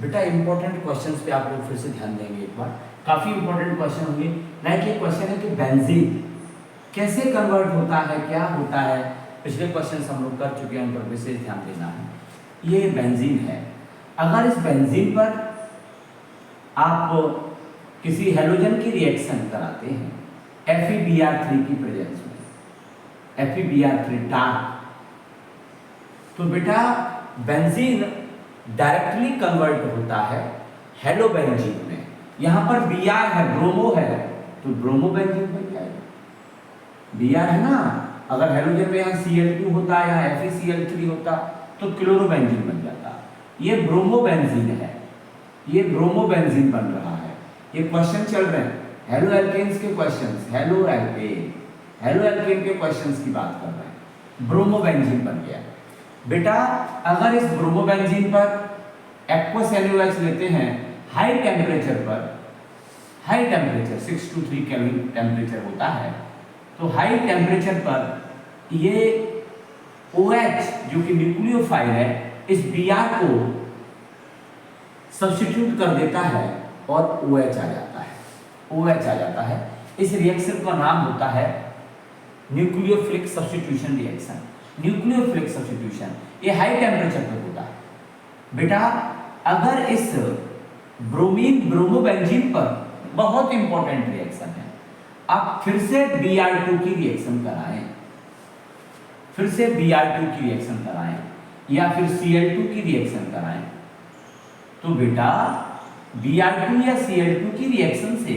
बेटा important questions पे आप लोग फिर से ध्यान देंगे एक बार, काफी इंपॉर्टेंट क्वेश्चन होंगे। लाइक ये क्वेश्चन है कि बेंजीन कैसे कन्वर्ट होता है, क्या होता है। पिछले क्वेश्चंस हम लोग कर चुके हैं, उन पर विशेष ध्यान देना है। ये बेंजीन है, अगर इस बेंजीन पर आप किसी हेलोजन की रिएक्शन कराते हैं FeBr3 की प्रेजेंस में, FeBr3 टार, तो बेटा बेंजीन डायरेक्टली कन्वर्ट होता है हेलोबेंजीन में। यहां पर Br है, ब्रोमो है, तो ब्रोमोबेंजीन बन जाएगा। Br है ना, अगर हेलोजन में यहाँ Cl2 होता है, यहाँ FeCl3 होता तो क्लोरोबेंजीन बन जाता। ये ब्रोमोबेंजीन है, ये ब्रोमोबेंजीन बन रहा है। ये क्वेश्चन चल रहे हैं हेलो एल्केन्स के क्वेश्चंस, हेलो एल्केन के क्वेश्चंस की बात कर रहे हैं। ब्रोमोबेंजीन बन गया बेटा। अगर इस ब्रोमोबेंजीन पर एक्वस NaOH लेते हैं हाई टेम्परेचर पर, high temperature 6 to 3 kelvin temperature होता है, तो हाई टेम्परेचर पर ये OH जो कि न्यूक्लियोफाइल है इस Br को सब्स्टिट्यूट कर देता है और OH आ जाता है, OH आ जाता है। इस रिएक्शन का नाम होता है nucleophilic substitution reaction. Nucleophilic substitution ये हाई टेम्परेचर पर होता है बेटा। अगर इस ब्रोमीन ब्रोमोबेंजीन पर, बहुत इंपॉर्टेंट रिएक्शन है, आप फिर से Br2 की रिएक्शन कराएं, फिर से Br2 की रिएक्शन कराएं या फिर Cl2 की रिएक्शन कराएं, तो बेटा Br2 या Cl2 की रिएक्शन से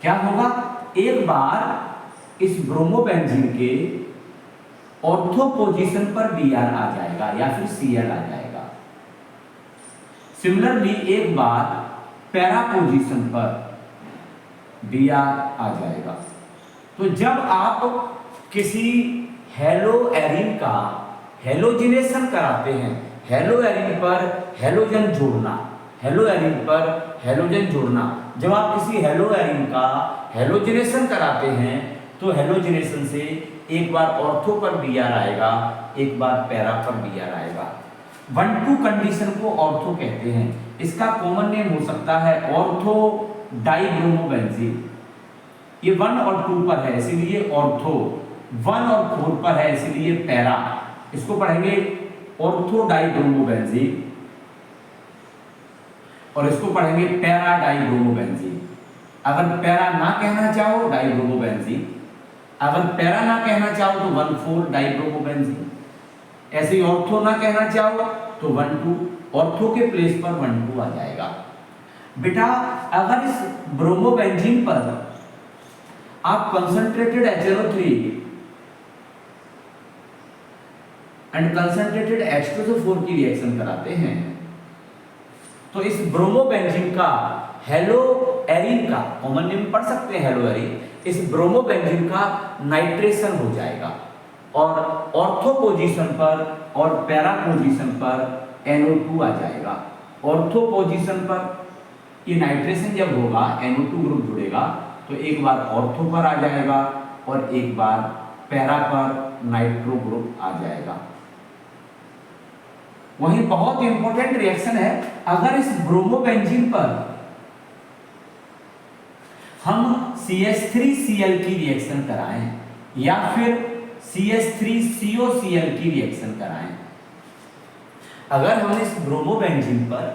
क्या होगा, एक बार इस ब्रोमोबेंजीन के ऑर्थो पोजीशन पर Br आ जाएगा या फिर Cl आ जाएगा। सिमिलरली एक बार पैरा पोजीशन पर Br आ जाएगा। तो जब आप किसी हेलो एरीन का हेलोजिनेशन कराते हैं, हेलो एरीन पर हेलोजन जोड़ना, हेलो एरीन पर हेलोजन जोड़ना, जब आप किसी हेलो एरीन का हेलोजिनेशन कराते हैं तो हेलोजिनेशन से एक बार ऑर्थो पर Br आएगा, एक बार पैरा पर Br आएगा। 1-2 कंडीशन को ऑर्थो कहते हैं। इसका कॉमन नेम हो सकता है ऑर्थो डाइब्रोमोबेंजीन। ये 1 और 2 पर है इसीलिए ऑर्थो, 1 और 4 पर है इसीलिए पैरा। इसको पढ़ेंगे ऑर्थो डाइब्रोमोबेंजीन और इसको पढ़ेंगे पैरा डाइब्रोमोबेंजीन। अगर पैरा ना कहना चाहो डाइब्रोमोबेंजीन, अगर पैरा ना कहना चाहो तो 1,4 डाइब्रोमोबेंजीन, ऐसे ऑर्थो ना कहना चाहो तो 1,2, ऑर्थो के प्लेस पर 1,2 आ जाएगा। बेटा अगर इस ब्रोमोबेंजीन पर आप concentrated HNO3 and concentrated H2SO4 की रिएक्शन कराते हैं तो इस ब्रोमोबेंजीन का हेलो एरीन का कॉमन नेम पढ़ सकते हैं हेलो एरीन, इस ब्रोमोबेंजीन का नाइट्रेशन हो जाएगा और ऑर्थो पोजीशन पर और पैरा पोजीशन पर NO2 आ जाएगा। ऑर्थो पोजीशन पर ये नाइट्रेशन जब होगा NO2 ग्रुप जुड़ेगा तो एक बार ऑर्थो पर आ जाएगा और एक बार पैरा पर नाइट्रो ग्रुप आ जाएगा। वहीं बहुत इंपॉर्टेंट रिएक्शन है, अगर इस ब्रोमोबेंजीन पर हम CH3Cl की रिएक्शन कराएं या फिर CH3COCl की रिएक्शन कराएं, अगर हम इस ब्रोमोबेंजीन पर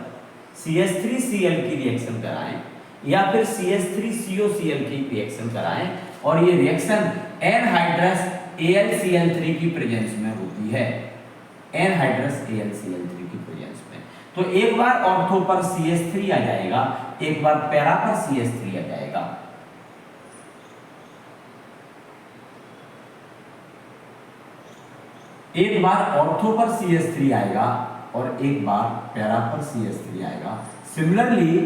CH3Cl की रिएक्शन कराएं या फिर CH3COCl की रिएक्शन कराएं और ये रिएक्शन एनहाइड्रस AlCl3 की प्रेजेंस में होती है, एनहाइड्रस AlCl3 की प्रेजेंस में, तो एक बार ऑर्थो पर CH3 आ जाएगा, एक बार पैरा पर CH3 आ जाएगा। एक बार ऑर्थो पर CH3 आएगा और एक बार पैरा पर CH3 आएगा। सिमिलरली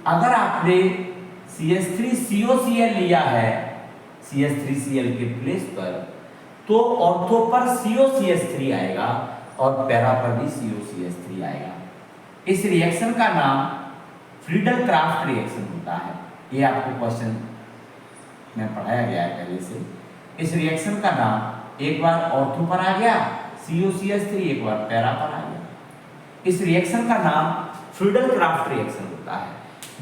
अगर आपने CH3COCl लिया है CH3Cl के प्लेस पर तो ऑर्थो पर COCH3 आएगा और पैरा पर भी COCH3 आएगा। इस रिएक्शन का नाम फ्रीडल क्राफ्ट रिएक्शन होता है, ये आपको क्वेश्चन में पढ़ाया गया है पहले से। इस रिएक्शन का नाम एक बार ऑर्थो पर आ गया COCH3, एक बार पैरा पर आ गया। इस रिएक्शन का नाम फ्रीडल क्राफ्ट रिएक्शन होता है।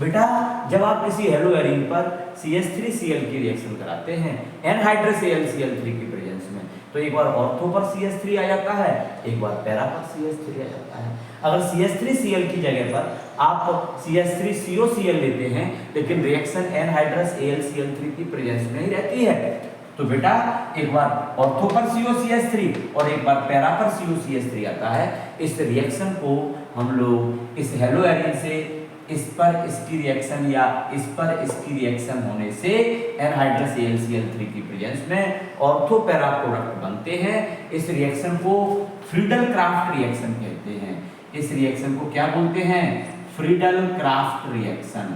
बेटा जब आप किसी हेलो एरिन पर CH3Cl की रिएक्शन कराते हैं एनहाइड्रस AlCl3 की प्रेजेंस में, तो एक बार ऑर्थो पर CH3 आ जाता है, एक बार पैरा पर CH3 आ जाता है। अगर CH3Cl की जगह पर आप CH3COCl लेते हैं लेकिन रिएक्शन एनहाइड्रस AlCl3 की प्रेजेंस में ही रहती है, तो बेटा एक बार ऑर्थो पर COCH3 और एक बार पैरा पर COCH3 आता है। इस रिएक्शन को हम लोग इस हेलो एरिन से इस पर इसकी रिएक्शन या इस पर इसकी रिएक्शन होने से एनहाइड्रस AlCl3 की प्रेजेंस में ऑर्थो पैरा प्रोडक्ट बनते हैं। इस रिएक्शन को फ्रीडल क्राफ्ट रिएक्शन कहते हैं। इस रिएक्शन को क्या बोलते हैं? Friedel craft reaction.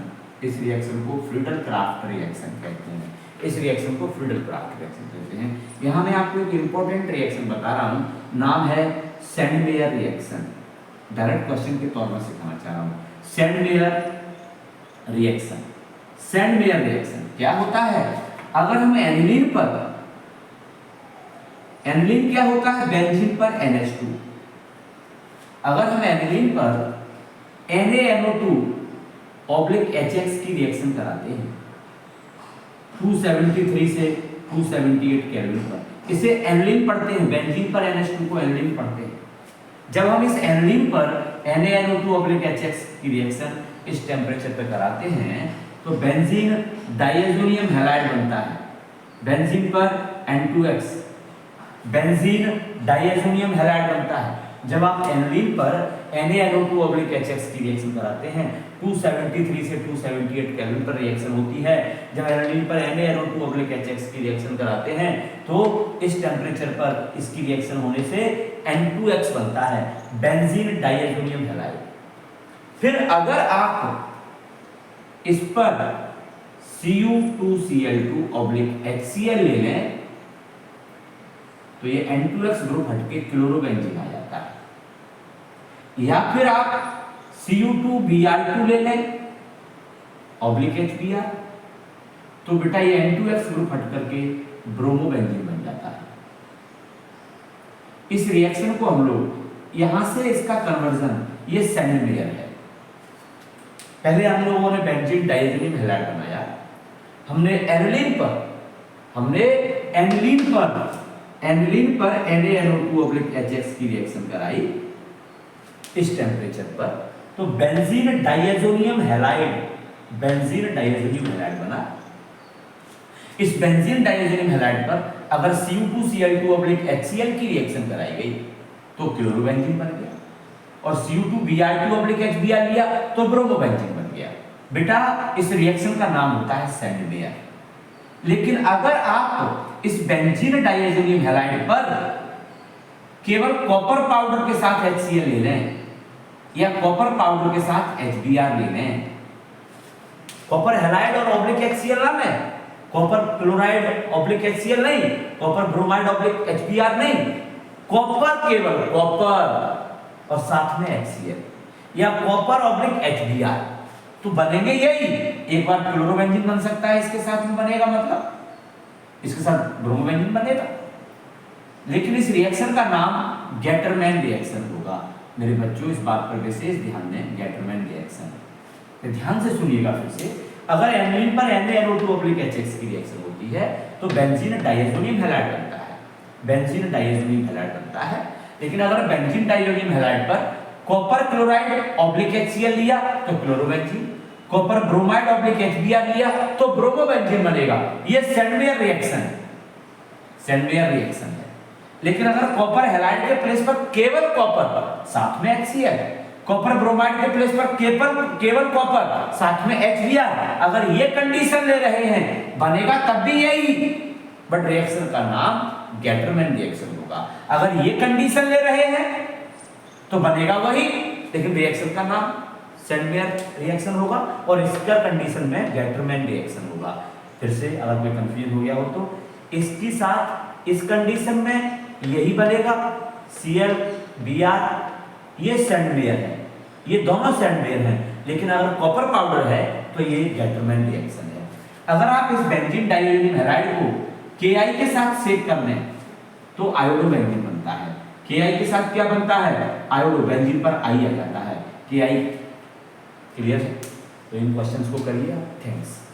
इस रिएक्शन को फ्रीडल क्राफ्ट रिएक्शन कहते हैं। इस रिएक्शन को फ्रीडल क्राफ्ट रिएक्शन कहते हैं। यहाँ मैं आपको एक इंपॉर्टेंट रिएक्शन बता रहा हूँ, नाम है सैंडमेयर रिएक्शन। डायरेक्ट क्वेश्चन के तौर पर सिखाना चाह रहा हूँ। Sandmeyer reaction. सैंडमेयर रिएक्शन क्या होता है? अगर हम एनिलीन पर, एनिलीन क्या होता है? बेंजीन पर NH2। अगर हम एनिलीन पर NaNO2/HX की रिएक्शन कराते हैं 273 से 278 केल्विन पर, इसे एनिलीन पढ़ते हैं, बेंजीन पर NH2 को एनिलीन पढ़ते हैं। जब हम इस एनिलीन पर NaNO2/HX की रिएक्शन इस टेम्परेचर पर कराते हैं तो बेंजीन डायज़ोनियम हैलाइड बनता है। बेंजीन पर N2X, बेंजीन डायज़ोनियम हैलाइड बनता है। जब आप एनिलीन पर NaNO2/HX की रिएक्शन कराते हैं 273 से 278 केल्विन पर रिएक्शन होती है। जब एनिलीन पर NaNO2/HX की रिएक्शन कराते हैं तो इस टेम्परेचर पर इसकी रिएक्शन होने से N2X बनता है, बेंजीन डायज़ोनियम हैलाइड। फिर अगर आप इस पर Cu2Cl2/HCl ले लें तो ये N2X ग्रुप हटके क्लोरोबेंजीन आ जाता है। या फिर आप Cu2Br2 ले लें (HBr), तो बेटा ये N2X ग्रुप हट करके ब्रोमोबेंजीन बन जाता है। इस रिएक्शन को हम लोग यहां से इसका कन्वर्जन, ये सैंडमेयर है। पहले हम लोगों ने बेंजीन डायज़ोनियम हैलाइड बनाया, हमने एनिलीन पर NaNO2/HX की रिएक्शन कराई इस टेम्परेचर पर, तो बेंजीन डायज़ोनियम हैलाइड बना। इस बेंजीन डायज़ोनियम हैलाइड पर अगर Cu2Cl2/HCl की रिएक्शन कराई गई तो क्लोरोबेंजीन बन गया, और Cu2Br2/HBr लिया तो ब्रोमोबेंजीन बन गया। बेटा इस रिएक्शन का नाम होता है सैंडमेयर। लेकिन अगर आप इस बेंजीन डायज़ोनियम हैलाइड पर केवल कॉपर पाउडर के साथ HCl ले लें या कॉपर पाउडर के साथ HBr ले लें, कॉपर हैलाइड और (HCl) नाम है, कॉपर क्लोराइड (HCl) नहीं, कॉपर ब्रोमाइड (HBr) नहीं, कॉपर, केवल कॉपर और साथ में HCl या कॉपर (HBr), तो बनेंगे यही। एक बार क्लोरोबेंजीन बन सकता है, इसके साथ में बनेगा, मतलब इसके साथ ब्रोमोबेंजीन बनेगा। लेकिन इस रिएक्शन का नाम गैटरमैन रिएक्शन होगा। मेरे बच्चों इस बात पर विशेष ध्यान दें, गैटरमैन रिएक्शन। तो ध्यान से सुनिएगा फिर से। अगर एनिलीन पर NaNO2/HX की रिएक्शन होती है तो बेंजीन डायज़ोनियम हैलाइड बनता है। लेकिन अगर बेंजीन डायज़ोनियम हैलाइड पर कॉपर क्लोराइड (HCl) लिया तो क्लोरोबेंजीन, कॉपर ब्रोमाइड (HBr) लिया तो ब्रोमोबेंजीन बनेगा। ये सैंडमेयर रिएक्शन है। लेकिन अगर कॉपर हैलाइड के प्लेस पर केवल कॉपर साथ में HCl, कॉपर ब्रोमाइड के प्लेस पर केवल कॉपर साथ में HBr, अगर ये कंडीशन ले रहे हैं बनेगा तब भी यही, बट रिएक्शन का नाम गैटरमैन रिएक्शन होगा। अगर ये कंडीशन ले रहे हैं तो बनेगा वही, लेकिन रिएक्शन का नाम सैंडमेयर रिएक्शन होगा और इसका कंडीशन में गैटरमैन रिएक्शन होगा। फिर से अगर कोई कंफ्यूजन हो गया हो तो इसके साथ इस कंडीशन में यही बनेगा ClBr, ये सैंडमेयर है, ये दोनों सैंडमेयर हैं। लेकिन अगर कॉपर पाउडर है तो ये गैटरमैन रिएक्शन है। अगर आप इस बेंजीन डायज़ोनियम हैलाइड को Ki के साथ सेक कर लें तो आयोडोबेंजीन बनता है। Ki के साथ क्या बनता है, आयोडो, बेंजीन पर आई आ जाता है, Ki। क्लियर है? तो इन क्वेश्चंस को करिए। थैंक्स।